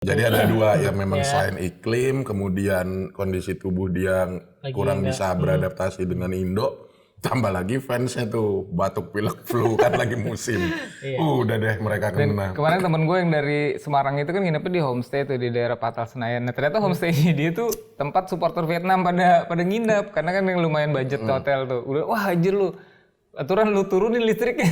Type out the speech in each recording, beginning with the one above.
Jadi ada dua yang memang selain iklim, kemudian kondisi tubuh dia yang kurang bisa beradaptasi dengan Indo, tambah lagi fansnya tuh batuk pilek flu kan lagi musim. Udah deh mereka kena. Kemarin temen gue yang dari Semarang itu kan nginepnya di homestay tuh di daerah Patal Senayan. Nah ternyata homestay dia tuh tempat supporter Vietnam pada nginep karena kan yang lumayan budget hotel tuh. Udah wah anjir lu aturan lu turunin listriknya.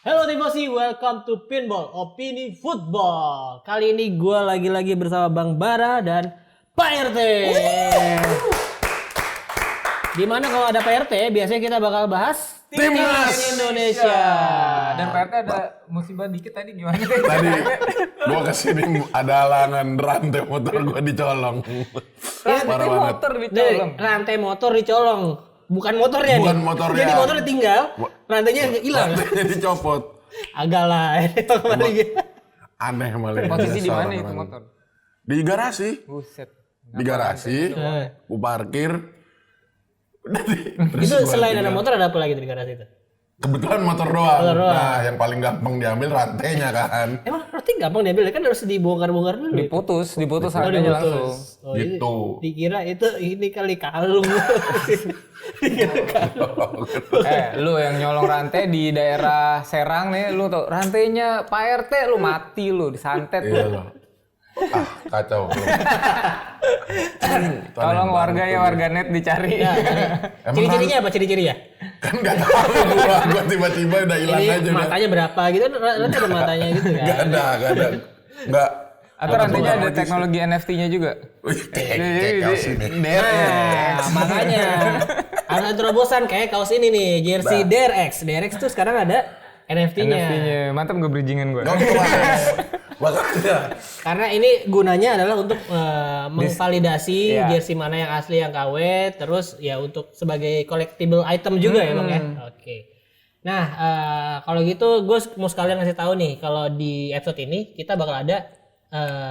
Halo Tifosi, welcome to Pinball Opini Football. Kali ini gue lagi-lagi bersama Bang Bara dan Pak RT. Dimana kalau ada Pak RT, biasanya kita bakal bahas Timnas Indonesia. Dan Pak RT ada musibah dikit tadi gimana? Tadi gua kesini ada halangan rantai motor gua dicolong. Rantai motor dicolong. Rantai motor dicolong. Bukan motornya Bukan nih. motornya. Jadi motornya tinggal, rantainya hilang. Rantainya dicopot. Agak lah. Aneh malah. Posisi di mana itu motor? Di garasi. Buset. Di garasi. Gua parkir. Itu selain ada motor ada apa lagi di garasi itu? Kebetulan motor doang. Nah, yang paling gampang diambil rantainya kan. Emang berarti gampang diambil kan harus dibongkar-bongkar dulu. Diputus harganya langsung. Oh, Gitu. Dikira itu ini kali kalung. Lu yang nyolong rantai di daerah Serang nih, lu tuh rantainya Pak RT lu mati lu disantet Iya lu. loh. Kacau. Tolong warganet dicari. Ciri-cirinya apa ciri-cirinya? Kan nggak tahu gua tiba-tiba udah hilang Ini aja udah. matanya berapa gitu? Nanti ada matanya gitu kan? Nggak ada. Nggak. Atau rantainya ada teknologi NFT-nya juga. Kayak kaos ini. Nah, makanya ada terobosan kayak kaos ini nih, jersey DRX. DRX tuh sekarang ada NFT-nya. NFT-nya. Mantap gue bridgingan gue. Makanya. Karena ini gunanya adalah untuk memvalidasi jersey mana yang asli yang KW, terus ya untuk sebagai collectible item juga ya Bang ya. Oke. Nah, kalau gitu gue mau sekalian ngasih tahu nih kalau di episode ini kita bakal ada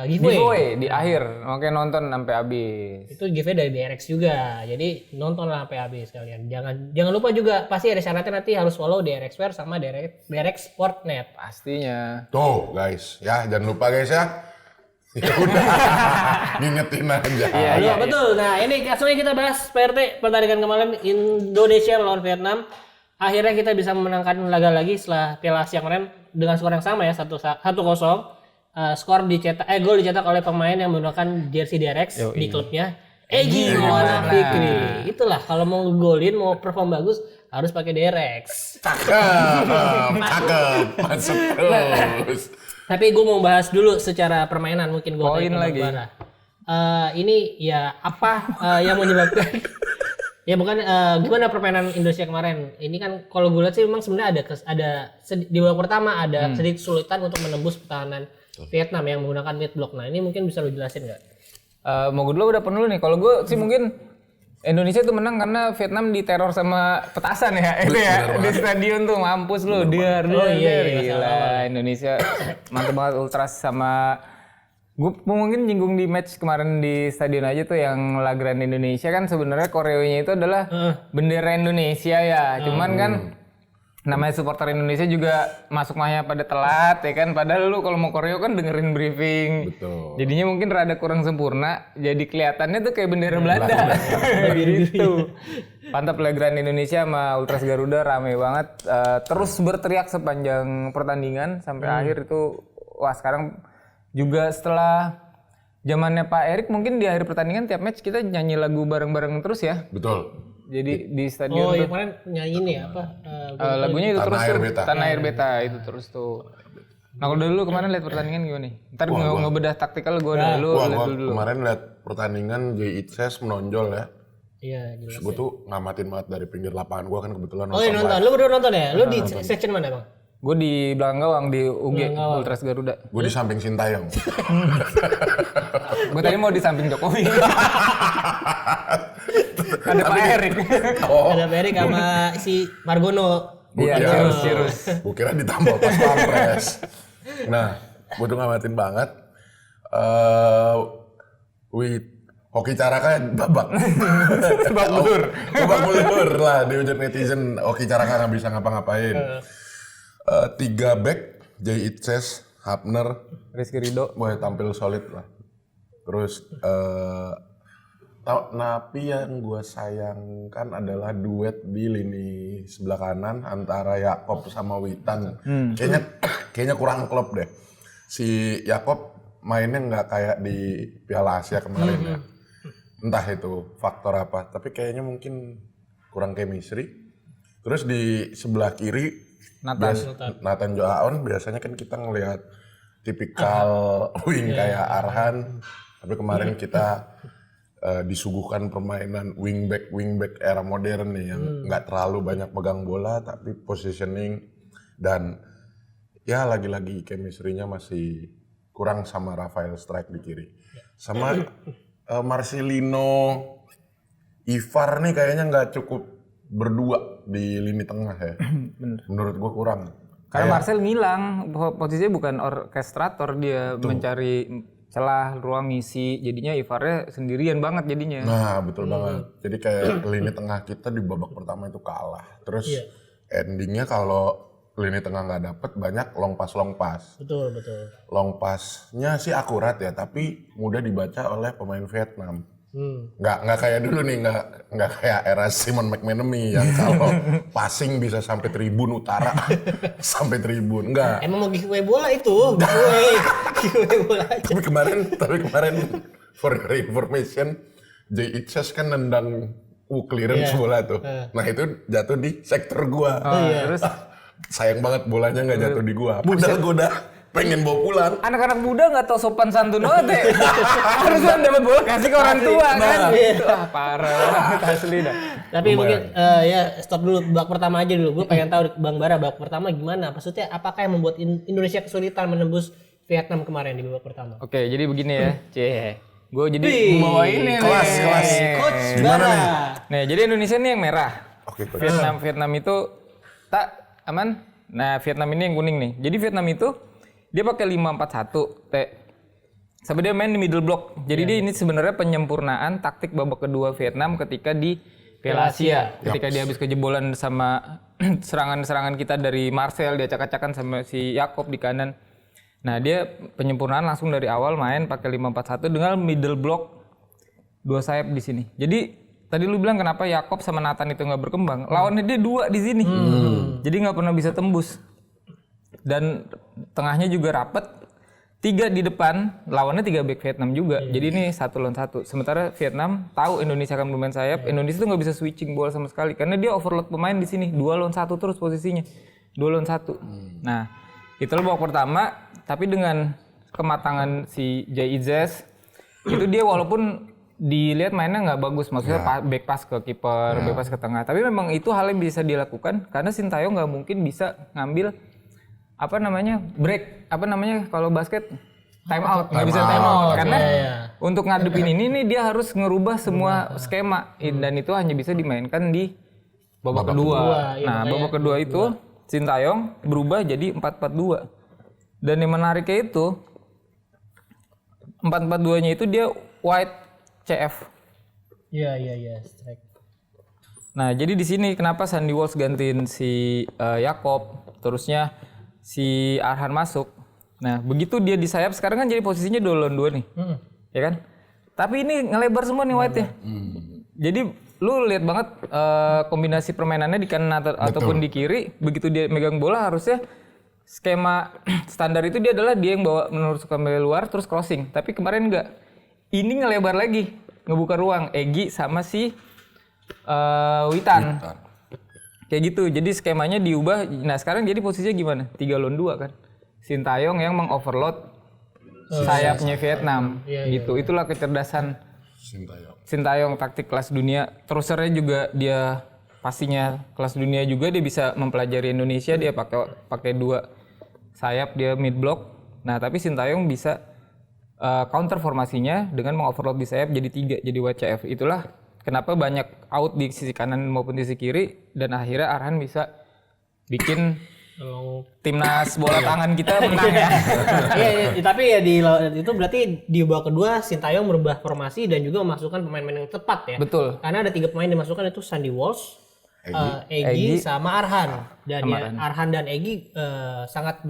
giveaway Di akhir. Oke, nonton sampai habis. itu giveaway dari DRX juga, jadi nontonlah sampai habis kalian. Jangan lupa juga pasti ada syaratnya, nanti harus follow DRX Fair sama DRX Sportnet. Pastinya. Tuh guys, ya jangan lupa guys ya. Ya udah, ngingetin aja. Iya, betul. Nah ini langsung kita bahas PRT pertandingan kemarin Indonesia melawan Vietnam. Akhirnya kita bisa memenangkan laga lagi setelah Piala Asia kemarin dengan skor yang sama ya 1-0. Skor dicetak gol dicetak oleh pemain yang menggunakan jersey DRX di klubnya Egy Maulana Fikri. Itulah kalau mau golin, mau perform bagus harus pakai DRX. Cakep, masuk terus. Tapi gue mau bahas dulu secara permainan, mungkin gue Poin lagi. Ini ya apa yang menyebabkan ya bukan gimana permainan Indonesia kemarin. Ini kan kalau gue lihat sih memang sebenarnya ada di babak pertama ada sedikit kesulitan untuk menembus pertahanan Vietnam yang menggunakan mid block. Nah ini mungkin bisa lo jelasin nggak? Mau gue dulu udah penuh nih. Kalau gue sih mungkin Indonesia tuh menang karena Vietnam diteror sama petasan ya. Itu ya di stadion tuh mampus lu. Dia gila. Indonesia mantep banget Ultras sama gue mungkin nyinggung di match kemarin di stadion aja tuh yang Lagran Indonesia kan sebenarnya koreonya itu adalah bendera Indonesia ya. Cuman kan namanya supporter Indonesia juga masuk mahnya pada telat ya kan, padahal lu kalau mau koreo kan dengerin briefing. Betul. Jadinya mungkin rada kurang sempurna, jadi kelihatannya tuh kayak bendera Belanda. Gitu. Mantap Lagran Indonesia sama Ultras Garuda rame banget, terus berteriak sepanjang pertandingan sampai akhir itu. Wah sekarang juga setelah zamannya Pak Erik mungkin di akhir pertandingan tiap match kita nyanyi lagu bareng-bareng terus ya. Betul. Jadi di stadion Oh tuh iya kemarin nyanyi ini apa? lagunya itu Tanah terus Air tuh Beta. Tanah Air Beta itu terus tuh. Nah kalau dulu kemarin lihat pertandingan gimana nih? Ntar ngebedah taktikal gue dulu lihat dulu. Kemarin lihat pertandingan J Itses menonjol ya. Iya jelas. Gue tuh ngamatin banget dari pinggir lapangan gue kan kebetulan Oh iya nonton, lu berdua nonton ya? Lu di section mana Bang? Gue di belakang gawang di UG Ultras Garuda. Gue di samping Sintayong. Gue tadi mau di samping Jokowi. Ada Pak Erik. Ada Pak Erik sama si Margono. Iya, Cirus. Gue kira ditambah pas pampres. Nah, gue tuh ngamatin banget. Hoki Caraka babak. Babak belur lah dihujat netizen. Hoki Caraka nggak bisa ngapa-ngapain. 3 back, Jay Itzes, Hapner, Rizky Ridho. boleh tampil solid lah. Terus tapi yang gue sayangkan adalah duet di lini sebelah kanan antara Yakob sama Witan. Kayaknya kurang klop deh. Si Yakob mainnya nggak kayak di Piala Asia kemarin ya. Entah itu faktor apa, tapi kayaknya mungkin kurang chemistry. Terus di sebelah kiri Nathan Joaon, biasanya kan kita ngelihat tipikal wing kayak Arhan, tapi kemarin kita disuguhkan permainan wingback era modern nih yang nggak terlalu banyak pegang bola tapi positioning, dan ya lagi-lagi chemistry-nya masih kurang sama Rafael Strike di kiri. Sama Marcelino, Ivar nih kayaknya nggak cukup berdua di lini tengah ya. Menurut gua kurang. Karena Marcel ngilang, posisinya bukan orkestrator, dia mencari celah, ruang ngisi, jadinya Ivarnya sendirian banget jadinya. Nah betul banget. Jadi kayak lini tengah kita di babak pertama itu kalah. Terus endingnya kalau lini tengah nggak dapet, banyak long pass. Betul. Long passnya sih akurat ya, tapi mudah dibaca oleh pemain Vietnam. Nggak kayak dulu nih, nggak kayak era Simon McManamy yang kalau passing bisa sampai tribun utara sampai tribun. Enggak. Emang mau giveaway bola itu, giveaway bola aja. Tapi kemarin for your information, Jay Itzes kan nendang clearance bola tuh. Nah itu jatuh di sektor gua. Terus Sayang banget bolanya nggak jatuh di gua. Padahal gua udah pengen bawa pulang. anak-anak muda nggak tahu sopan santun banget ya. Harusnya dapat bola kasih ke orang tua kan. Wah parah, asli dah. Tapi mungkin ya stop dulu babak pertama aja dulu. Gue pengen tahu Bang Bara babak pertama gimana? Maksudnya apakah yang membuat Indonesia kesulitan menembus Vietnam kemarin di babak pertama? Oke, jadi begini ya. Gue jadi membawa ini Kelas. Coach Gimana Bara. nih? Nah, jadi Indonesia ini yang merah. Oke, Coach. Vietnam itu tak aman. Nah, Vietnam ini yang kuning nih. Jadi Vietnam itu dia pakai 5-4-1, sampai dia main di middle block. Jadi dia ini sebenarnya penyempurnaan taktik babak kedua Vietnam ketika di Piala Asia. Ketika dia habis kejebolan sama serangan-serangan kita dari Marcel, dia acak-acakan sama si Yakob di kanan. Nah, dia penyempurnaan langsung dari awal main pakai 5-4-1 dengan middle block 2 sayap di sini. Jadi tadi lu bilang kenapa Yakob sama Nathan itu nggak berkembang? Lawannya dia 2 di sini. Jadi nggak pernah bisa tembus. Dan tengahnya juga rapet, 3 di depan, lawannya 3 back Vietnam juga. Jadi ini 1 lawan 1. Sementara Vietnam tahu Indonesia akan bermain sayap, Indonesia tuh nggak bisa switching bola sama sekali karena dia overload pemain di sini, 2 lawan 1 terus posisinya, 2 lawan 1. Nah, itulah babak pertama. Tapi dengan kematangan si Jay Itzes, itu dia walaupun dilihat mainnya nggak bagus, maksudnya back pass ke kiper, back pass ke tengah. Tapi memang itu hal yang bisa dilakukan karena Sintayong nggak mungkin bisa ngambil break kalau basket time out, nggak bisa time out karena untuk ngadepin ini nih dia harus ngerubah semua skema dan itu hanya bisa dimainkan di babak kedua. Nah babak kedua itu Sintayong berubah jadi 4-4-2 dan yang menariknya itu 4-4-2 nya itu dia wide CF. Iya, strike. Nah jadi di sini kenapa Sandy Walsh gantiin si Yakob, terusnya si Arhan masuk. Nah, begitu dia di sayap sekarang kan jadi posisinya 2 lawan 2 nih. Ya kan? Tapi ini ngelebar semua nih White ya. Jadi lu lihat banget kombinasi permainannya di kanan ataupun di kiri. Begitu dia megang bola harusnya skema standar itu dia adalah dia yang bawa menusukkan dari luar terus crossing. Tapi kemarin enggak. Ini ngelebar lagi, ngebuka ruang Egy sama si Witan. Kayak gitu, jadi skemanya diubah. Nah sekarang jadi posisinya gimana? 3 lawan 2 kan. Sintayong yang mengoverload sayapnya Vietnam. Gitu, itulah kecerdasan Sintayong, taktik kelas dunia. Terusernya juga dia pastinya kelas dunia juga, dia bisa mempelajari Indonesia. Dia pakai 2 sayap, dia mid block. Nah tapi Sintayong bisa counter formasinya dengan mengoverload di sayap jadi 3, jadi WCF. Itulah kenapa banyak out di sisi kanan maupun di sisi kiri dan akhirnya Arhan bisa bikin Tolong. timnas bola tangan kita menang ya. Iya, tapi ya itu berarti di babak kedua Sintayong merubah formasi dan juga memasukkan pemain-pemain yang tepat ya. Betul. Karena ada 3 pemain dimasukkan itu Sandy Walsh, Egy sama Arhan. Dan ya, Arhan dan Egy sangat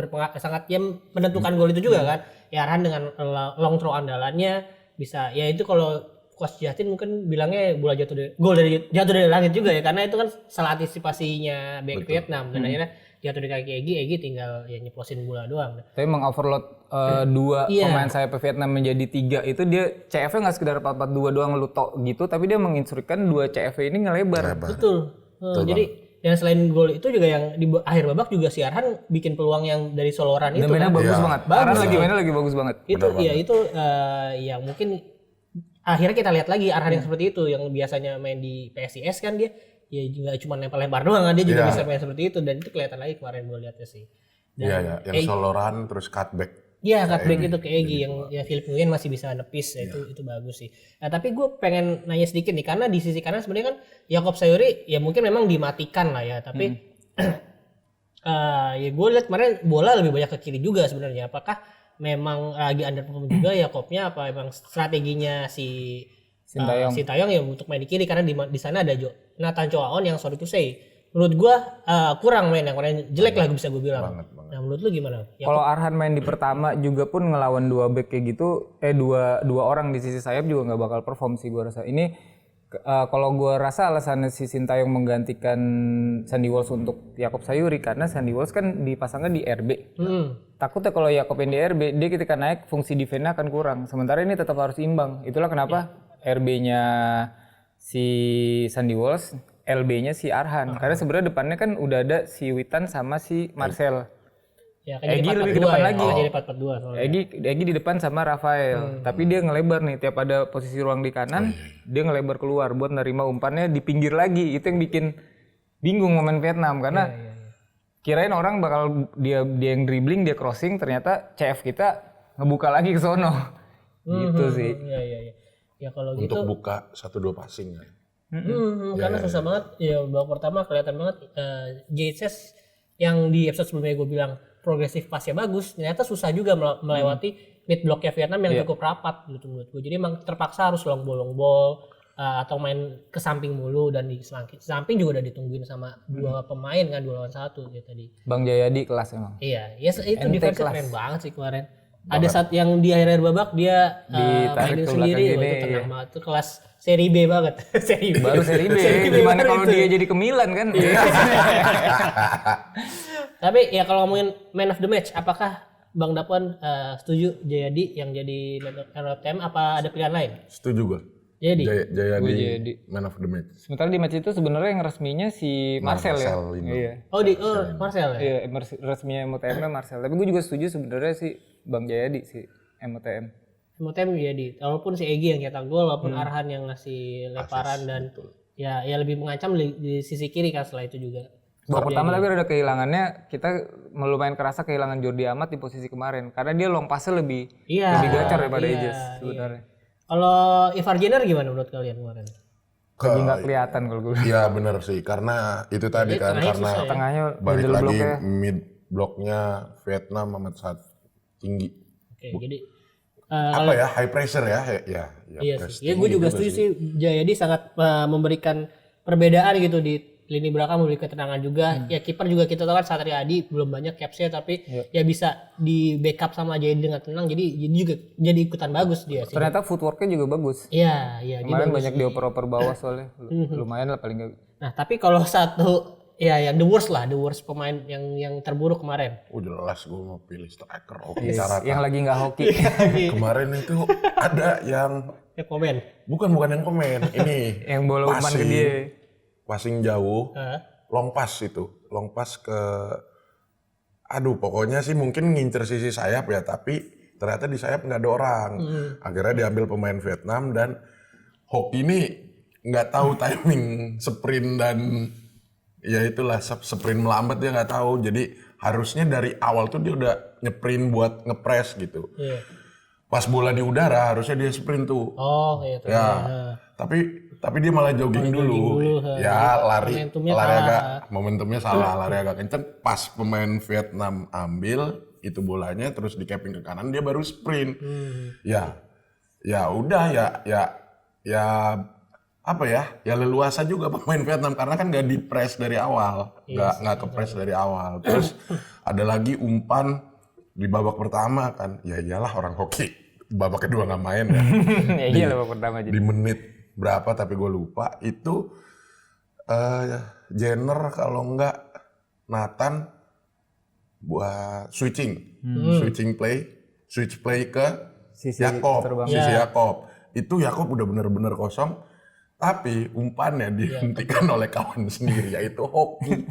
ya menentukan gol itu juga kan. Ya Arhan dengan long throw andalannya bisa ya itu kalau Coach Justin mungkin bilangnya bola gol jatuh dari langit juga ya karena itu kan salah antisipasinya back Vietnam dan akhirnya jatuh di kaki Egy tinggal ya nyeplosin bola doang. Tapi mengoverload 2 pemain sayap Vietnam menjadi 3 itu dia CF-nya nggak sekedar 4-4-2 doang ngelutok gitu, tapi dia menginstruksikan 2 CF ini ngelebar. Betul. Jadi yang selain gol itu juga yang di akhir babak juga si Arhan bikin peluang yang dari soloran itu mainnya kan. bagus banget. Arhan lagi bagus banget. Itu itu yang mungkin akhirnya kita lihat lagi Arhan yang seperti itu yang biasanya main di PSIS kan dia ya nggak cuma lempar-lempar doang kan dia juga bisa main seperti itu dan itu kelihatan lagi kemarin gue lihatnya sih. Iya, yang soloran terus cutback. Iya, cutback itu ke Egy yang ya Philip Nguyen masih bisa nepis itu bagus sih. Nah, tapi gue pengen nanya sedikit nih karena di sisi kanan sebenarnya kan Jakob Sayuri ya mungkin memang dimatikan lah ya, tapi ya gue lihat kemarin bola lebih banyak ke kiri juga sebenarnya. Apakah memang lagi underperform juga Jakobnya apa emang strateginya si Sintayong ya untuk main di kiri karena di sana ada Nathan Choaon yang sorry to say menurut gua kurang main yang kemarin jelek lah bisa gue bilang. Banget. Nah menurut lu gimana? Kalau Arhan main di pertama juga pun ngelawan 2 back kayak gitu, dua orang di sisi sayap juga nggak bakal perform sih gua rasa. Ini kalau gua rasa alasannya si Sintayong menggantikan Sandy Walsh untuk Jakob Sayuri karena Sandy Walsh kan dipasangnya di RB. Takutnya kalau Jakob yang di RB, dia ketika naik fungsi defense-nya akan kurang. Sementara ini tetap harus imbang. Itulah kenapa RB-nya si Sandy Walsh, LB-nya si Arhan. Karena sebenarnya depannya kan udah ada si Witan sama si Marcel. Ya, Egy lebih ke depan lagi. Jadi 4-4-2 soalnya. Egy di depan sama Rafael. Tapi dia ngelebar nih tiap ada posisi ruang di kanan, dia ngelebar keluar buat nerima umpannya di pinggir lagi. Itu yang bikin bingung momen Vietnam karena kirain orang bakal dia yang dribbling, dia crossing, ternyata CF kita ngebuka lagi ke sono. Gitu sih. Iya. Ya kalau Untuk gitu buka 1-2 passing ya. karena susah banget ya babak pertama kelihatan banget JSS yang di episode sebelumnya gue bilang progresif pasnya bagus ternyata susah juga melewati mid blocknya Vietnam yang cukup rapat gitu menurut gue jadi emang terpaksa harus long ball atau main ke samping mulu dan di samping juga udah ditungguin sama 2 pemain kan 2 lawan 1 gitu tadi. Bang Jayadi kelas emang. Iya, ya itu defense keren banget sih kemarin. Ada saat yang di akhir babak dia ditarik sendiri itu tenang banget. Itu kelas seri B banget. Seri B. Baru seri B. Gimana kalau dia jadi ke Milan kan? Tapi ya kalau ngomongin man of the match, apakah Bang Dapuan setuju Jayadi yang jadi man of the match apa ada pilihan lain? Setuju gua. Jayadi. Man of the match. Sementara di match itu sebenarnya yang resminya si Marcel ya. Iya. Marcel ya. Iya, resminya MOTM Marcel. Tapi gue juga setuju sebenarnya sih Bang Jayadi si MOTM. MOTM Jayadi. Walaupun si Egy yang cetak gol, walaupun Arhan yang ngasih lemparan dan ya lebih mengancam di sisi kiri kan setelah itu juga. Babak pertama tapi ada kehilangannya, kita lumayan kerasa kehilangan Jordi Amat di posisi kemarin karena dia long pass-nya lebih gacor daripada Ejes sebenarnya. Kalau Ivar Jenner gimana menurut kalian kemarin? Jadi nggak kelihatan kalau gue. Iya benar sih karena itu tadi kan karena tengahnya balik lagi mid blocknya Vietnam amat sangat tinggi. Oke, jadi apa ya high pressure ya iya sih. Ya gue juga setuju sih Jayadi sangat memberikan perbedaan gitu di lini belakang, memberi ketenangan juga. Ya kiper juga kita tahu kan Satria Adi belum banyak capsnya tapi ya bisa di backup sama Jayadi dengan tenang jadi juga jadi ikutan bagus dia sih. Ternyata footworknya juga bagus. Iya. Kemarin banyak dioper-oper bawah soalnya. Lumayan lah paling nggak. Nah tapi kalau satu ya yang the worst pemain yang terburuk kemarin. Jelas gue mau pilih striker. Yang lagi nggak hoki. Kemarin itu ada yang komen. Bukan yang komen. Ini yang bola umpan ke dia. Passing jauh. Long pass itu. Long pass ke pokoknya sih mungkin ngincer sisi sayap ya, tapi ternyata di sayap nggak ada orang. Akhirnya diambil pemain Vietnam dan Hoki ini nggak tahu timing sprint dan ya itulah sprint melambat dia nggak tahu. Jadi harusnya dari awal tuh dia udah ngeprint buat ngepres gitu. Pas bola di udara harusnya dia sprint tuh. Oh gitu. Ya. Tapi tapi dia malah jogging dulu. Ya lari Momentumnya momentumnya salah, lari agak kenceng. Pas pemain Vietnam ambil itu bolanya terus di capping ke kanan dia baru sprint. Ya udah ya apa ya? Ya leluasa juga pemain Vietnam karena kan nggak di-press dari awal, nggak ke-press dari awal. Terus ada lagi umpan di babak pertama kan. Ya iyalah orang hoki. Babak kedua nggak main ya. Ya iyalah babak pertama jadi. Di menit berapa tapi gue lupa itu Jenner kalau nggak Nathan buat switch play ke Sisi Yakob, itu Yakob udah bener-bener kosong tapi umpannya dihentikan oleh kawan sendiri yaitu Hoki.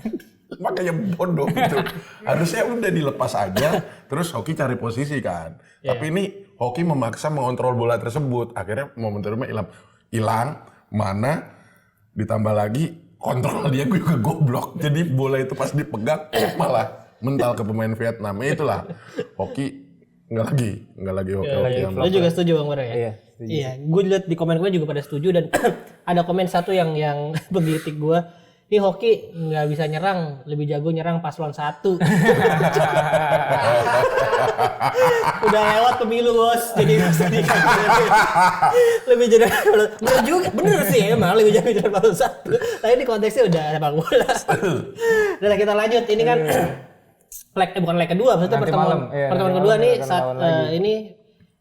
Makanya bodoh gitu. Harusnya udah dilepas aja terus Hoki cari posisi kan. Tapi ini Hoki memaksa mengontrol bola tersebut. Akhirnya momentumnya hilang mana ditambah lagi kontrol dia juga goblok. Jadi bola itu pas dipegang malah mental ke pemain Vietnam. Itulah Hoki nggak lagi Hoki. Lo juga setuju Bang Bara ya? Iya, gue lihat di komen gue juga pada setuju dan ada komen satu yang menggelitik gue. Ini Hoki nggak bisa nyerang, lebih jago nyerang paslon 1. Udah lewat pemilu bos, jadi lebih jadi bener juga, bener sih emang lebih jago nyerang paslon 1. Tapi ini konteksnya udah sepak bola. Udah kita lanjut, ini kan bukan leg kedua, maksudnya pertemuan kedua nih saat ini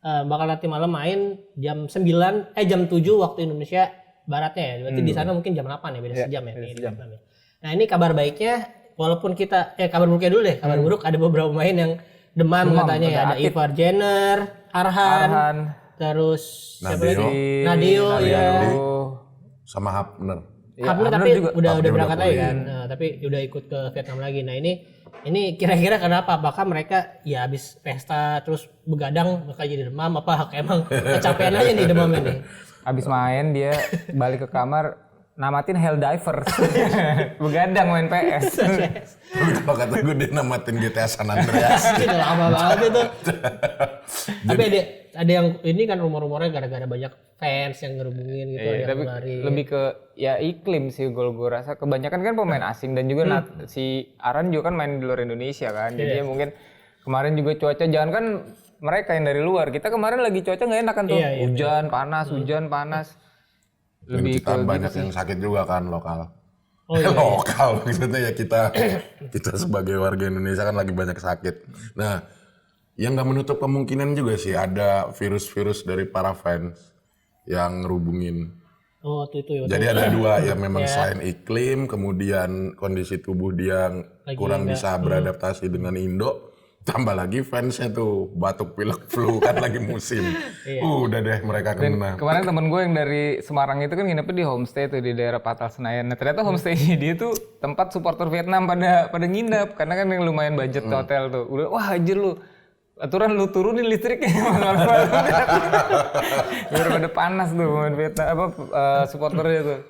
bakal nanti malam main jam 7 waktu Indonesia Baratnya ya, berarti di sana mungkin jam 8 ya, beda sejam ya. Nah ini kabar baiknya, walaupun kita, kabar buruknya dulu deh, kabar buruk ada beberapa pemain yang demam katanya ya, ada Ivar Jenner, Arhan, terus siapa lagi? Nadio, sama Hapner. Hapner tapi juga, udah berangkat lagi kan, tapi udah ikut ke Vietnam lagi. Nah ini kira-kira kenapa? Apakah mereka ya habis pesta terus begadang bakal jadi demam, apa emang kecapean aja nih demam ini? Abis main dia balik ke kamar namatin Helldivers. Begadang main PS. Tapi kalau kata gue dia namatin GTA San Andreas. Lama banget itu. Tapi ada yang ini kan rumor-rumornya gara-gara banyak fans yang ngerubungin gitu. Tapi lebih ke ya iklim sih gue rasa. Kebanyakan kan pemain asing dan juga si Aran juga kan main di luar Indonesia kan. Jadi mungkin kemarin juga cuaca jangan kan mereka yang dari luar, kita kemarin lagi cuaca nggak enak kan tuh, hujan panas. Lebih kita banyak gitu yang sakit juga kan lokal. Lokal maksudnya ya kita sebagai warga Indonesia kan lagi banyak sakit. Nah, yang nggak menutup kemungkinan juga sih ada virus-virus dari para fans yang ngerubungin. Itu. Jadi ada dua ya memang selain iklim, kemudian kondisi tubuh dia yang kurang bisa beradaptasi dengan Indo. Tambah lagi fansnya tuh batuk pilek flu kan lagi musim. Udah deh mereka kena. Kemarin temen gue yang dari Semarang itu kan nginepnya di homestay tuh di daerah Patal Senayan. Nah ternyata homestay dia tuh tempat supporter Vietnam pada nginep karena kan yang lumayan budget hotel tuh. Udah wah anjir lu aturan lu turunin listriknya biar pada panas tuh main Vietnam supporternya tuh.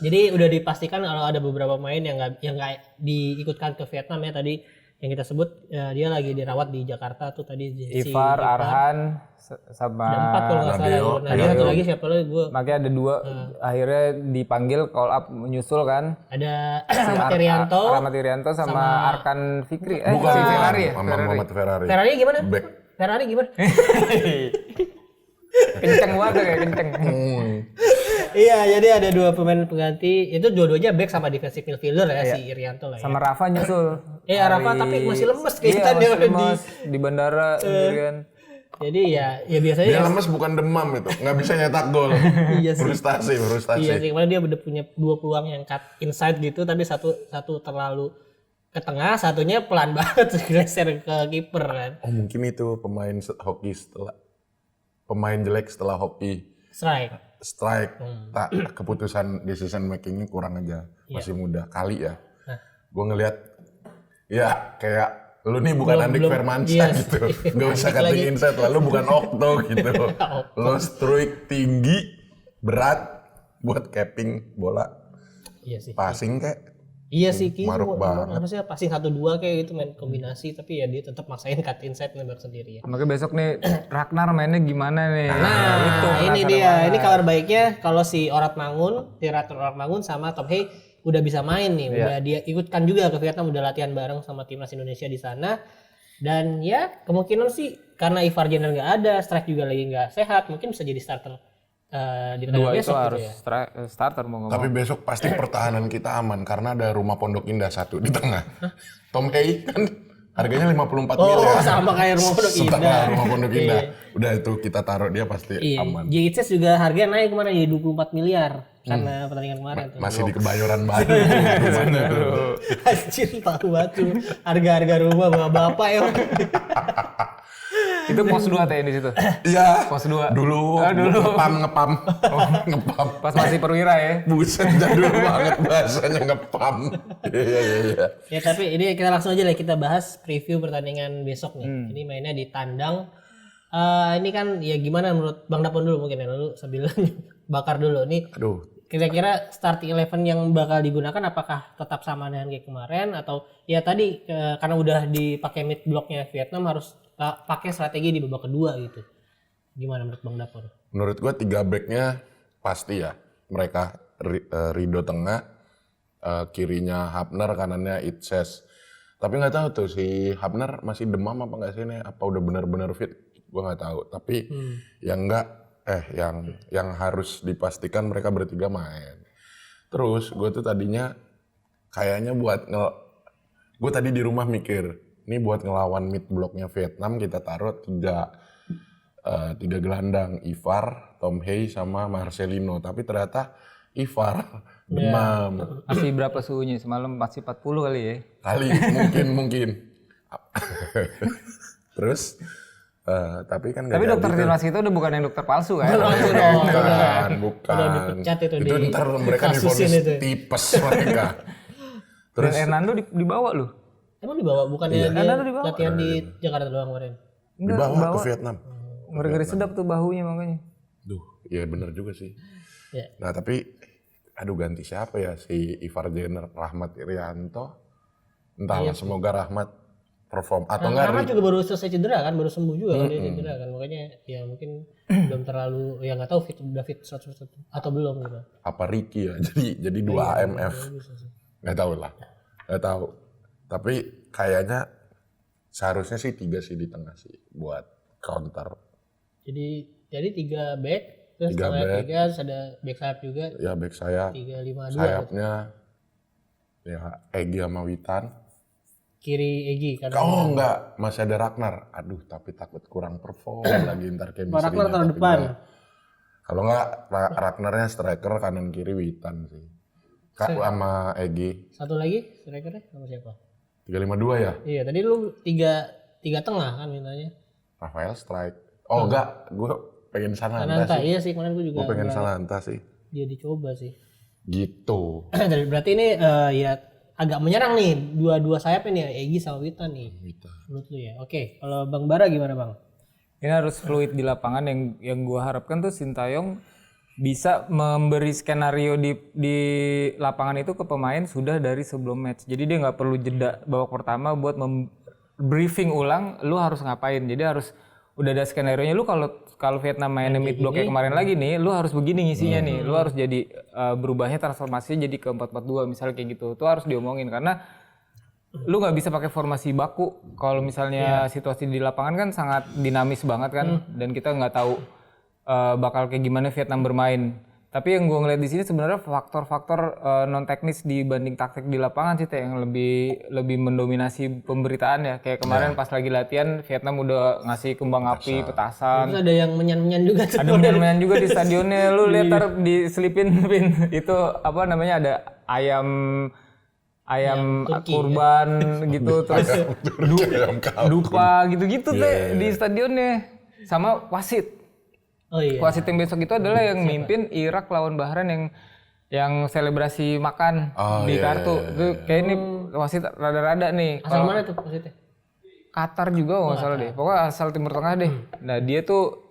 Jadi udah dipastikan kalau ada beberapa pemain yang nggak diikutkan ke Vietnam ya tadi. Yang kita sebut dia lagi dirawat di Jakarta tuh tadi Ivar, Arhan sama ada 4 kalau nggak salah. Nadio satu lagi siapa lagi gue? Makanya ada 2 akhirnya dipanggil call up menyusul kan. Ada Rahmat Irianto sama Arkan Fikri. Bukan si Ferrari ya? Muhammad Ferrari. Ferrari gimana? Back. Ferrari gimana? Kenceng banget kayak kenceng. Iya, jadi ada 2 pemain pengganti. Itu dua-duanya back sama defensive midfielder ya si Irianto lah ya. Sama Rafa nyusul. Rafa tapi masih lemes kayaknya dia di bandara sendirian. Jadi ya biasanya dia lemes bukan demam itu, nggak bisa nyetak gol. Iya sih. Frustasi. Iya sih, kemarin dia udah punya 2 peluang yang cut inside gitu, tapi satu terlalu ke tengah, satunya pelan banget geser ke kiper kan. Oh mungkin itu pemain jelek setelah hoki strike. Keputusan decision makingnya kurang aja, masih muda kali ya. Gue ngelihat ya kayak lu nih bukan Andik Firmansyah gitu, nggak usah cutting inside, lalu bukan Okto gitu. Lo strike tinggi berat buat capping bola, iya sih. passing kayak Iya sih, maruk banget. harusnya passing 1-2 kayak gitu main kombinasi, tapi ya dia tetap maksain cut inside nembak sendiri ya. Makanya besok nih Ragnar mainnya gimana nih? Nah, ini dia. Ini kabar baiknya kalau si Orat Mangun sama Tom Hey udah bisa main nih. Udah dia ikutkan juga ke Vietnam, udah latihan bareng sama timnas Indonesia di sana. Dan ya kemungkinan sih karena Ivar Jenner nggak ada, Strike juga lagi nggak sehat, mungkin bisa jadi starter di Dua pertandingan itu besok gitu harus ya. starter mau ngomong. Tapi besok pasti pertahanan kita aman karena ada rumah Pondok Indah 1 di tengah. Tom Hey kan harganya 54 miliar. Oh, sama kayak rumah Pondok Setengah Indah. rumah Pondok Indah. Udah itu kita taruh dia pasti Iya, aman. JHS juga harganya naik kemarin jadi 24 miliar karena pertandingan kemarin tuh. Masih di Kebayoran Baru. Rumahnya tuh. Anjir, tahu banget tuh. Harga-harga rumah bapak-bapak ya. Itu pos 2 teh di situ. Iya. Pos 2. Dulu ngepam. Ngepam. Pas masih perwira ya. Buset jadul banget bahasanya ngepam. Iya. Ya tapi ini kita langsung aja lah kita bahas preview pertandingan besok nih. Ini mainnya di tandang. Ini kan ya gimana menurut Bang Dapon dulu mungkin ya, lalu sambil bakar dulu nih. Aduh. Kira-kira starting 11 yang bakal digunakan apakah tetap sama dengan kayak kemarin atau ya tadi karena udah dipakai mid blocknya Vietnam harus pakai strategi di babak kedua gitu. Gimana menurut Bang Dapon? Menurut gua 3 backnya pasti ya. Mereka Rido tengah, kirinya Hapner, kanannya Itses. Tapi nggak tahu tuh si Hapner masih demam apa nggak sih nih? Apa udah benar-benar fit? Gua nggak tahu. Tapi yang harus dipastikan mereka bertiga main. Terus gue tuh tadinya kayaknya gue tadi di rumah mikir, ini buat ngelawan mid blocknya Vietnam kita taruh tiga gelandang, Ivar, Tom Hey sama Marcelino. Tapi ternyata Ivar demam. Masih berapa suhunya semalam? Masih 40 kali ya. Kali mungkin. Terus tapi kan Tapi nggak dokter jadi tuh. timnas kita udah bukan yang dokter palsu kan? Bukan. Udah dipecat itu itu di ntar mereka kasusin divonis itu. tipes mereka. Terus Hernando dibawa loh. Emang dibawa bukannya dia Hernando dibawa. latihan di Jakarta doang kemarin? Dibawa ke Vietnam. Ngeri-ngeri sedap tuh bahunya makanya. Duh, iya bener juga sih. Ya. Nah tapi, aduh ganti siapa ya si Ivar Jenner, Rahmat Irianto. Entahlah, semoga Rahmat perform atau enggak. Rahmat juga baru selesai cedera kan, baru sembuh juga kan dia cedera kan, makanya ya mungkin belum terlalu ya nggak tahu udah fit 100% atau belum gitu. Apa Ricky ya? Jadi 2 AMF. Nggak tahu lah. Nggak tahu. Tapi kayaknya seharusnya sih 3 sih di tengah sih buat counter. Jadi 3 back, terus Tiga tengah back. 3 terus ada back sayap juga Ya back sayap. 3-5-2. Sayapnya ya Egy sama Witan. Kiri Egy kan. Oh enggak, masih ada Ragnar. Aduh, tapi takut kurang perform lagi ntar chemistry-nya. Ragnar taruh Tapi depan. kalau enggak, Ragnarnya striker, kanan kiri Witan sih. Sama Egy. Satu lagi strikernya sama siapa? 352 ya? Iya, tadi lu 3 tengah kan mintanya. Rafael strike. Oh enggak, gue pengen Sananta Sananta, sih. iya sih kemarin gue juga Gue pengen Sananta sih. dia dicoba sih. Gitu. Berarti ini ya agak menyerang nih dua sayap ini ya, Egy sama Witan nih. Menurut lu ya. Oke, kalau Bang Bara gimana Bang? Ini harus fluid di lapangan yang gua harapkan tuh Sintayong bisa memberi skenario di lapangan itu ke pemain sudah dari sebelum match. Jadi dia nggak perlu jeda babak pertama buat briefing ulang lu harus ngapain. Jadi harus udah ada skenario-nya. Lu kalau Vietnam main mid block kayak kemarin lagi nih, lu harus begini ngisinya nih. Lu harus jadi berubahnya transformasinya jadi ke 4-4-2 misalnya kayak gitu. Itu harus diomongin karena lu nggak bisa pakai formasi baku kalau misalnya situasi di lapangan kan sangat dinamis banget kan dan kita nggak tahu bakal kayak gimana Vietnam bermain. Tapi yang gue ngeliat di sini sebenarnya faktor-faktor non teknis dibanding taktik di lapangan sih yang lebih mendominasi pemberitaan ya. Kayak kemarin pas lagi latihan Vietnam udah ngasih kembang api, petasan. Terus ada yang menyan-menyan juga tuh. Ada menyan-menyan juga di stadionnya. Lu lihat tar diselipin Pin. Itu apa namanya ada ayam Turki, kurban gitu terus Ayam kalkun. dupa gitu-gitu teh di stadionnya. Sama wasit. Oh iya. Wasit yang besok itu adalah yang mimpin Irak lawan Bahrain yang selebrasi makan di kartu. Itu kayak ini wasit rada-rada nih. Asal mana tuh wasitnya? Qatar juga nggak salah deh. Pokoknya asal Timur Tengah deh. Nah dia tuh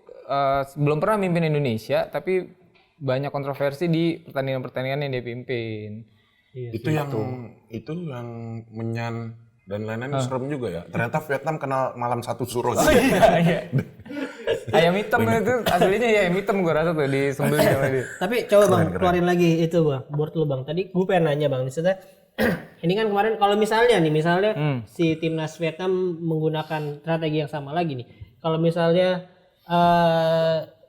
belum pernah mimpin Indonesia, tapi banyak kontroversi di pertandingan-pertandingan yang dia pimpin. Iya, itu yang Menyan dan lain-lain serem juga ya. Ternyata Vietnam kenal malam satu suruh. Iya. Ayam hitam itu aslinya ya ayam hitam gue rasa tuh di sembelih sama dia. Tapi coba Bang, keluarin lagi itu Bang, board lu Bang. Tadi gue pengen nanya Bang, maksudnya ini kan kemarin kalau misalnya si timnas Vietnam menggunakan strategi yang sama lagi nih. Kalau misalnya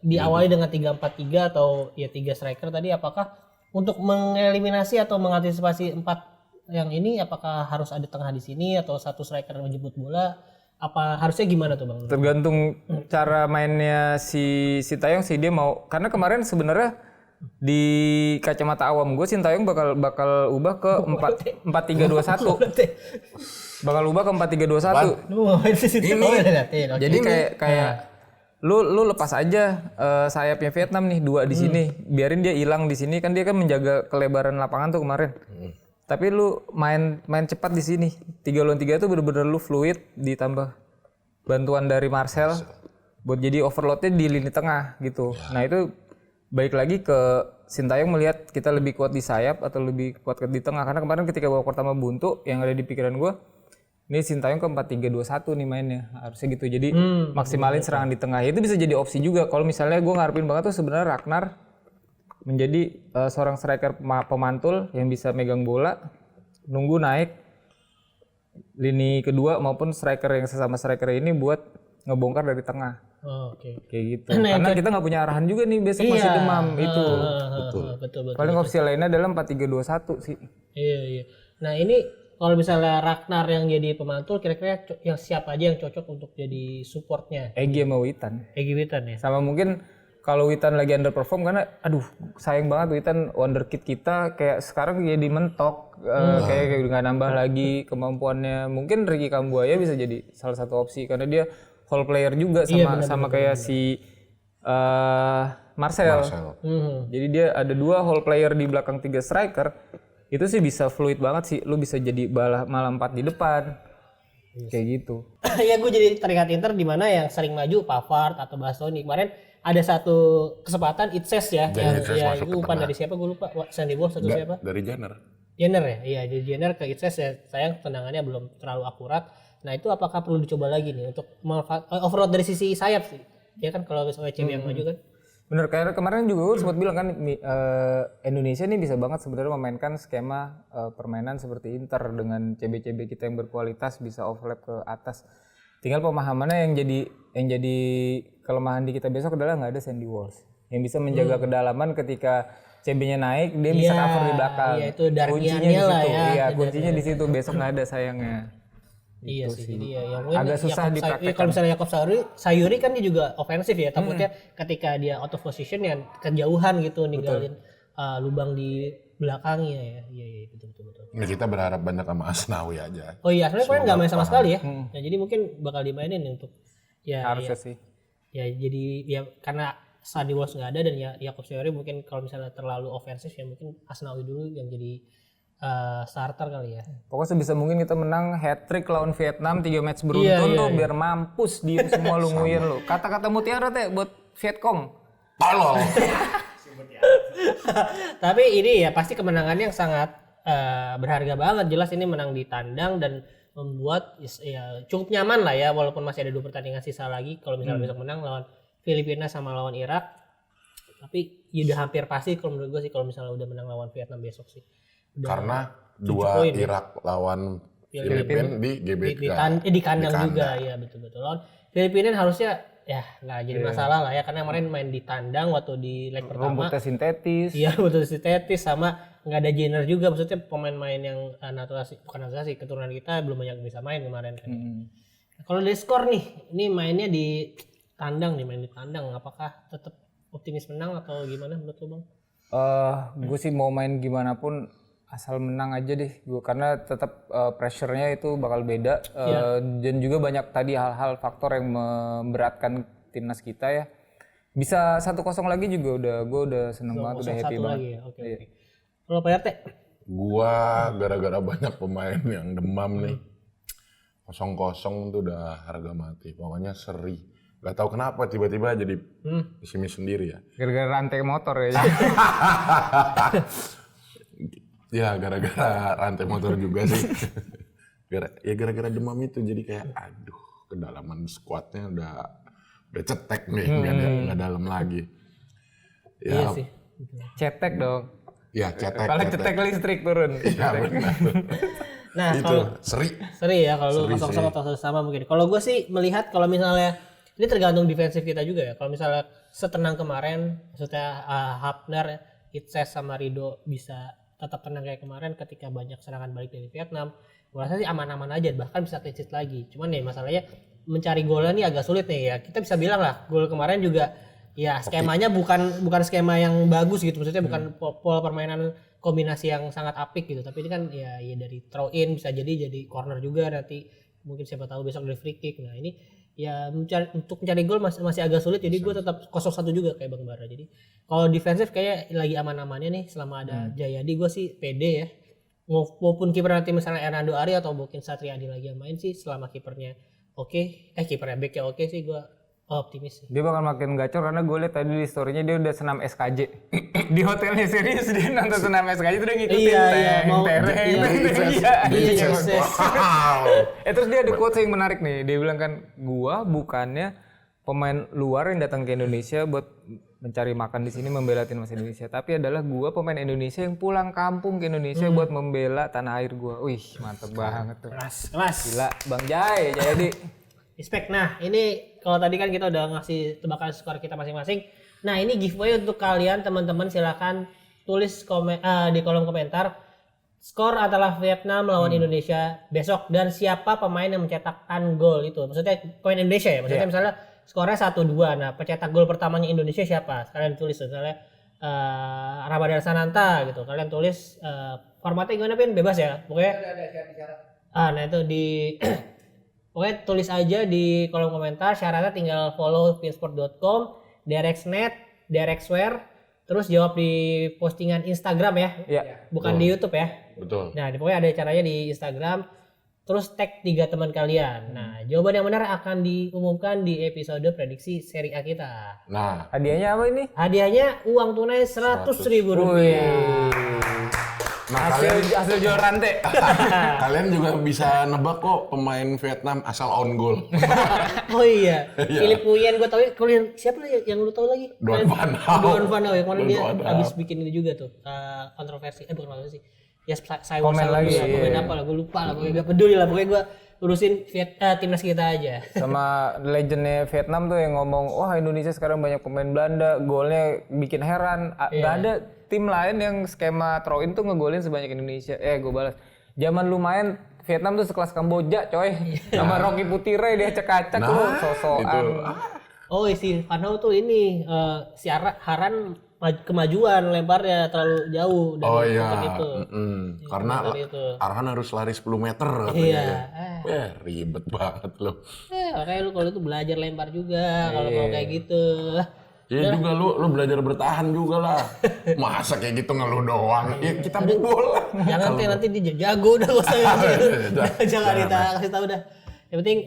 diawali dengan 3-4-3 atau ya 3 striker tadi, apakah untuk mengeliminasi atau mengantisipasi 4 yang ini, apakah harus ada tengah di sini atau satu striker menjemput bola? Apa harusnya gimana tuh Bang? Tergantung cara mainnya si Sintayong sih, dia mau, karena kemarin sebenarnya di kacamata awam gue Sintayong bakal ubah ke 4-3-2-1. Bakal ubah ke 4-3-2-1. Lu mau main di situ? Jadi kayak lu lepas aja sayapnya Vietnam nih 2 di sini, biarin dia hilang di sini, kan dia kan menjaga kelebaran lapangan tuh kemarin. Tapi lu main cepat di sini. 3 lawan 3 tuh bener-bener lu fluid, ditambah bantuan dari Marcel buat jadi overloadnya di lini tengah gitu. Nah itu baik lagi ke Sintayong melihat kita lebih kuat di sayap atau lebih kuat di tengah, karena kemarin ketika babak pertama buntu yang ada di pikiran gue, ini Sintayong ke 4-3-2-1 nih mainnya, harusnya gitu. Jadi maksimalin serangan di tengah. Itu bisa jadi opsi juga kalau misalnya gue ngarepin banget tuh sebenarnya Ragnar menjadi seorang striker pemantul yang bisa megang bola, nunggu naik lini kedua maupun striker yang sesama striker ini buat ngebongkar dari tengah. Oke. Kayak gitu. Karena kita nggak punya arahan juga nih, besok masih demam itu. Betul. Paling opsi lainnya adalah 4-3-2-1 sih. Iya. Nah ini kalau misalnya Ragnar yang jadi pemantul, kira-kira yang siapa aja yang cocok untuk jadi supportnya? Egy sama Witan. Egy Witan ya. Sama mungkin kalau Witan lagi underperform, karena aduh sayang banget Witan wonderkid kita kayak sekarang jadi mentok, kayak nggak nambah lagi kemampuannya. Mungkin Ricky Kambuaya bisa jadi salah satu opsi karena dia whole player juga sama kayak si Marcel. Jadi dia ada 2 whole player di belakang 3 striker. Itu sih bisa fluid banget sih, lu bisa jadi malah 4 di depan. Kayak gitu. Ya gue jadi teringat Inter di mana yang sering maju Pavard atau Bastoni. Kemarin ada satu kesempatan Itses ya, itu umpan dari siapa gue lupa, Sandy Walsh atau siapa? Dari Jenner ya, iya dari Jenner ke Itses ya, sayang tendangannya belum terlalu akurat. Nah itu apakah perlu dicoba lagi nih untuk overload dari sisi sayap sih? Ya kan kalau misalnya CB yang maju kan? Bener, kayak kemarin juga gue sempat bilang kan Indonesia nih bisa banget sebenarnya memainkan skema permainan seperti Inter dengan CB-CB kita yang berkualitas bisa overlap ke atas. Tinggal pemahamannya yang jadi kelemahan di kita besok adalah nggak ada Sandy Walsh yang bisa menjaga kedalaman ketika CB-nya naik, dia bisa cover di belakang. Iya, itu kuncinya di situ. Iya, kuncinya di situ. Besok nggak ada sayangnya. Iya Itu sih. sih. Iya, yang agak susah dipraktekkan. Kalau misalnya Yakob Sayuri kan dia juga ofensif ya, takutnya ketika dia out of position ya kejauhan gitu ninggalin lubang di belakangnya ya. Iya, betul. Ini kita berharap banyak sama Asnawi aja. Oh iya, sebenarnya kemarin nggak main sama sekali ya. Ya jadi mungkin bakal dimainin untuk harusnya sih. Ya jadi ya karena Sandy Walsh nggak ada dan ya Yakob Sayuri mungkin kalau misalnya terlalu ofensif ya mungkin Asnawi dulu yang jadi starter kali ya. Pokoknya sebisa mungkin kita menang hat-trick lawan Vietnam 3 match beruntun tuh biar mampus diem semua lu nguyen lu. Kata-kata mutiara teh buat Vietcong. Tolong. Tapi ini ya pasti kemenangan yang sangat berharga banget. Jelas ini menang di tandang dan membuat ya cukup nyaman lah ya, walaupun masih ada 2 pertandingan sisa lagi. Kalau misalnya besok menang lawan Filipina sama lawan Irak. Tapi ya udah hampir pasti kalau menurut gue sih kalau misalnya udah menang lawan Vietnam besok sih. Karena 2 Irak lawan Filipina di GBK. Di kandang juga ya, betul. Lawan Filipina harusnya ya nggak jadi masalah lah ya, karena kemarin main di tandang waktu di leg pertama. Rumputnya sintetis. Iya, betul sintetis, sama nggak ada Jenner juga, maksudnya pemain-pemain yang naturalisasi keturunan kita belum banyak bisa main kemarin kan. Kalau dari skor nih, ini mainnya di tandang apakah tetap optimis menang atau gimana menurut lo Bang? Gue sih mau main gimana pun asal menang aja deh gue, karena tetap pressure-nya itu bakal beda. Dan juga banyak tadi hal-hal faktor yang memberatkan timnas kita ya. Bisa 1-0 lagi juga gue udah seneng banget, udah happy banget. Ya? Oke. Kalau Pak RT? Gua gara-gara banyak pemain yang demam nih, 0-0 itu udah harga mati. Pokoknya seri. Gak tahu kenapa tiba-tiba jadi pesimis sendiri ya. Gara-gara rantai motor ya. Ya gara-gara rantai motor juga sih. Gara-gara demam itu jadi kayak aduh kedalaman squatnya udah cetek nih, nggak dalam lagi. Ya, Iya sih. Cetek dong. Ya cetek. Kalau cetek listrik turun. Iya benar. Nah, Itu kalau seri ya kalau lu kosong atau sama mungkin. Kalau gue sih melihat kalau misalnya ini tergantung defensif kita juga ya. Kalau misalnya setenang kemarin, maksudnya Hapner, Itses sama Rido bisa tetap tenang kayak kemarin ketika banyak serangan balik dari Vietnam, gue rasa sih aman-aman aja, bahkan bisa clean sheet lagi. Cuman nih masalahnya mencari golnya nih agak sulit nih ya. Kita bisa bilang lah gol kemarin juga ya skemanya bukan skema yang bagus gitu, maksudnya bukan pola permainan kombinasi yang sangat apik gitu, tapi ini kan ya dari throw in bisa jadi corner juga nanti, mungkin siapa tahu besok dari free kick. Nah ini ya untuk mencari gol masih agak sulit, jadi gue tetap 0-1 juga kayak Bang Bara. Jadi kalau defensif kayak lagi aman-amannya nih selama ada Jayadi, gue sih pede ya. Maupun kiper nanti misalnya Hernando Ari atau mungkin Satria Adi lagi yang main sih, selama kipernya kipernya backnya oke sih, gue optimis. Dia bakal makin gacor karena gue liat tadi di story-nya dia udah senam SKJ. Di hotelnya serius dia nonton senam SKJ itu udah ngikutin terus dia ada quotes yang menarik nih. Dia bilang kan, gua bukannya pemain luar yang datang ke Indonesia buat mencari makan di sini membela timnas Indonesia, tapi adalah gua pemain Indonesia yang pulang kampung ke Indonesia buat membela tanah air gua. Wih, mantep banget tuh. Kelas. Gila, Bang Jayadi. Respect. Nah, ini kalau tadi kan kita udah ngasih tebakan skor kita masing-masing. Nah, ini giveaway untuk kalian teman-teman, silakan tulis di kolom komentar skor adalah Vietnam lawan Indonesia besok dan siapa pemain yang mencetakkan gol itu. Maksudnya pemain Indonesia ya. Maksudnya misalnya skornya 1-2. Nah, pencetak gol pertamanya Indonesia siapa? Kalian tulis misalnya Ramadan Sananta gitu. Kalian tulis formatnya gimana Pin? Bebas ya. Pokoknya ada syarat. Nah itu di pokoknya tulis aja di kolom komentar, syaratnya tinggal follow pinsport.com, DirectNet, DirectSwear, terus jawab di postingan Instagram ya. Iya. Bukan di YouTube ya. Betul. Nah, pokoknya ada caranya di Instagram. Terus tag 3 teman kalian. Nah, jawaban yang benar akan diumumkan di episode prediksi Serie A kita. Nah, Hadiahnya apa ini? Hadiahnya uang tunai Rp100.000. nah Hasil jual rantai. kalian juga bisa nebak kok pemain Vietnam asal on goal. Oh iya, Philip Nguyen gue tahu ya. Kalian siapa yang lu tahu lagi? Duan Van Hau. Duan Van Hau ya, kemarin Duan dia Van Hau. habis bikin ini juga tuh kontroversi. Bukan kontroversi. Ya saya Komen lagi, komen apa lah, gue lupa lah, gue gak peduli lah, pokoknya gue urusin timnas kita aja. Sama legendnya Vietnam tuh yang ngomong, wah Indonesia sekarang banyak pemain Belanda, golnya bikin heran. Gak ada tim lain yang skema throw in tuh ngegolin sebanyak Indonesia. Gue balas, zaman lu main Vietnam tuh sekelas Kamboja coy. Sama Rocky Putire dia acak-acak lu sosokan. Oh si Van Hau tuh ini si Haran kemajuan lemparnya terlalu jauh dari tempat itu. Karena Arhan harus lari 10 meter. Iya. Ribet banget loh. Makanya lu kalau itu belajar lempar juga kalau mau kayak gitu. Ya juga lu belajar bertahan juga lah. Masa kayak gitu ngeluh doang. Ya kita bobol lah. Jangan nanti dia jago udah gak usah. Jangan kita kasih tahu dah. Yang penting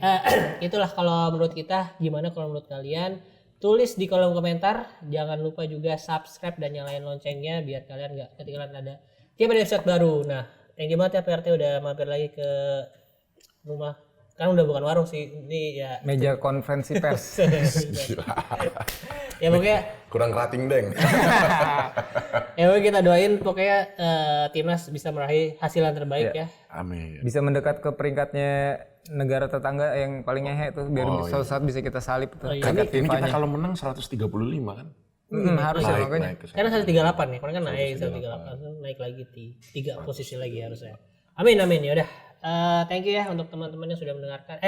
itulah kalau menurut kita. Gimana kalau menurut kalian? Tulis di kolom komentar. Jangan lupa juga subscribe dan nyalain loncengnya biar kalian nggak ketinggalan ada tiap episode baru. Nah, thank you banget ya PRT udah mampir lagi ke rumah. Kan udah bukan warung sih, ini ya Meja konferensi pers. ya pokoknya kurang kerating deng. ya pokoknya kita doain pokoknya timnas bisa meraih hasil yang terbaik ya. Amin. Bisa mendekat ke peringkatnya negara tetangga yang paling ngehe tuh biar suatu saat bisa kita salib tuh. Ini kita kalau menang 135 kan? Harus ya makanya. Karena 138 ya, karena kan naik 138 naik lagi 3 posisi lagi harusnya. Amin ya udah. Thank you ya untuk teman-teman yang sudah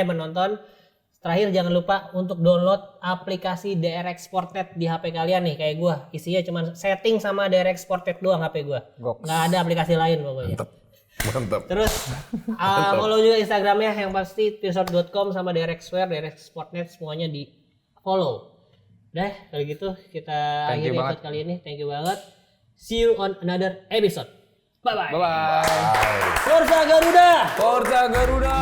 menonton. Terakhir jangan lupa untuk download aplikasi DRX Sportnet di HP kalian nih kayak gua. Isinya cuma setting sama DRX Sportnet doang HP gua. Nggak ada aplikasi lain pokoknya. Mantap. Terus follow juga Instagramnya yang pasti pinsport.com sama DRXwear, DRX Sportnet semuanya di follow. Udah kalau gitu kita akhiri episode kali ini. Thank you banget. See you on another episode. Bye bye. Bye bye. Forza Garuda. Forza Garuda.